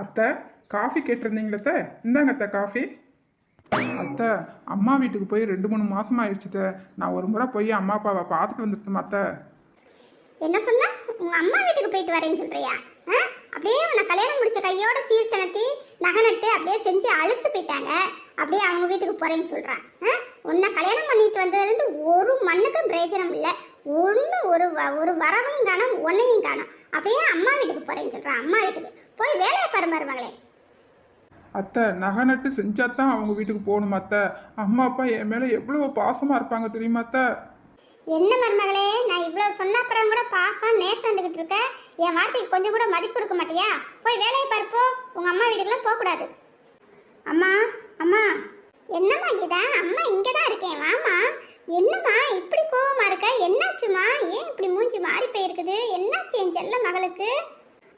அத்தை, காஃபி கேட்டிருந்தீங்களே அத்தை, இந்தாங்க அத்தை காஃபி. அத்தை, அம்மா வீட்டுக்கு போய் 2-3 மாசமா ஆயிடுச்சு. நான் ஒரு முறை போய் அம்மா அப்பாவை பார்த்துட்டு வந்துட்டோம் அத்தை. என்ன சொன்ன? உங்க அம்மா வீட்டுக்கு போயிட்டு வரேன்னு சொல்றியா? அப்படியே உன்னை கல்யாணம் முடிச்ச கையோட சீர் செனத்தி நகை நட்டு அப்படியே செஞ்சு அழுத்து போயிட்டாங்க. அப்படியே அவங்க வீட்டுக்கு போறேன்னு சொல்றான். உன்னை கல்யாணம் பண்ணிட்டு வந்ததுலேருந்து ஒரு மண்ணுக்கும் பிரயோஜனம் இல்லை. ஒரு வரவையும் காணும், ஒன்னையும் காணும். அப்படியே அம்மா வீட்டுக்கு போறேன்னு சொல்றான். அம்மா வீட்டுக்கு போய் வேலையை பாரு மருமகளே. அத்தை, நகை நட்டு செஞ்சாதான் அவங்க வீட்டுக்கு போகணும் அத்தை. அம்மா அப்பா என் மேலே எவ்வளோ பாசமாக இருப்பாங்க தெரியுமா அத்தை? என்ன மருமகளே, நான் இவ்வளவு சொன்ன அப்புறம் கூட பாசம் நேசந்துகிட்டு இருக்க. என் வார்த்தைக்கு கொஞ்சம் கூட மதிப்பு கொடுக்க மாட்டியா? போய் வேலையை பார்ப்போ. உங்க அம்மா வீட்டுக்குலாம் போக கூடாது. அம்மா அம்மா. என்னம்மா கீதா? அம்மா இங்கே தான் இருக்கேன், வாமா. என்னம்மா இப்படி கோவமா இருக்க? என்னாச்சுமா? ஏன் இப்படி மூஞ்சி மாறி போயிருக்குது? என்னாச்சு என் செல்ல மகளுக்கு?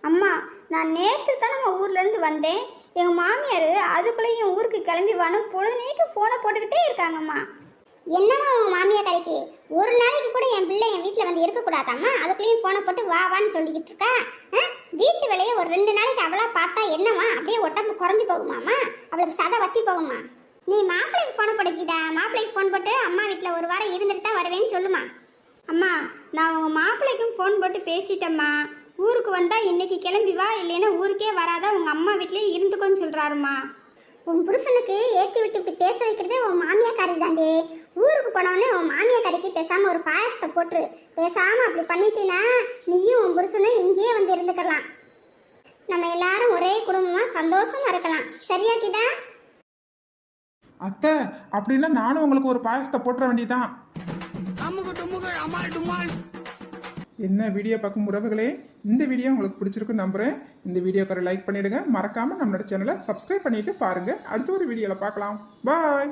அம்மா, நான் நேற்று தான் நம்ம ஊர்லேருந்து வந்தேன். எங்கள் மாமியார் அதுக்குள்ளேயும் ஊருக்கு கிளம்பி வான்னு பொழுதுனேக்கு ஃபோனை போட்டுக்கிட்டே இருக்காங்கம்மா. என்னம்மா உன் மாமியார் கடைக்கு ஒரு நாளைக்கு கூட என் பிள்ளை என் வீட்டில் வந்து இருக்கக்கூடாதாம்மா? அதுக்குள்ளேயும் ஃபோனை போட்டு வா வான்னு சொல்லிக்கிட்டு இருக்கா. வீட்டு வேலையை ஒரு 2 நாளைக்கு அவளா பார்த்தா என்னம்மா அப்படியே உடம்பு குறைஞ்சி போகுமாம்மா? அவளுக்கு சதை வத்தி போகுமா? நீ மாப்பிள்ளைக்கு ஃபோனை போட்டுக்கிட்டா, மாப்பிள்ளைக்கு ஃபோன் போட்டு அம்மா வீட்டில் ஒரு வாரம் இருந்துட்டு தான் வருவேன்னு சொல்லுமா. அம்மா, நான் உங்கள் மாப்பிள்ளைக்கும் ஃபோன் போட்டு பேசிட்டேம்மா. ஊருக்கு வந்தால் இன்னைக்கு கிளம்பி வா, இல்லைன்னா ஊருக்கே வராதா, உங்கள் அம்மா வீட்லேயே இருந்துக்கோன்னு சொல்கிறாருமா. உன் புருஷனுக்கு ஏற்றி விட்டு இப்படி பேச வைக்கிறதே உன் மாமியாக்காரி தாண்டி. ஊருக்கு போனவொடனே உன் மாமியாக்காரிக்கு பேசாமல் ஒரு பாயசத்தை போட்டு பேசாமல் அப்படி பண்ணிட்டீன்னா நீயும் உன் புருஷனும் இங்கேயே வந்து இருந்துக்கலாம். நம்ம எல்லாரும் ஒரே குடும்பமாக சந்தோஷமா இருக்கலாம். சரியா கீதா? அத்தை, அப்படின்னா நானும் உங்களுக்கு ஒரு பாயசத்தை போட்டுற வேண்டியதான். என்ன வீடியோ பார்க்கும் உறவுகளே, இந்த வீடியோ உங்களுக்கு பிடிச்சிருக்குன்னு நம்புறேன். இந்த வீடியோக்கு லைக் பண்ணிடுங்க. மறக்காம நம்மளோட சேனலை சப்ஸ்கிரைப் பண்ணிட்டு பாருங்க. அடுத்த ஒரு வீடியோல பார்க்கலாம். பாய்.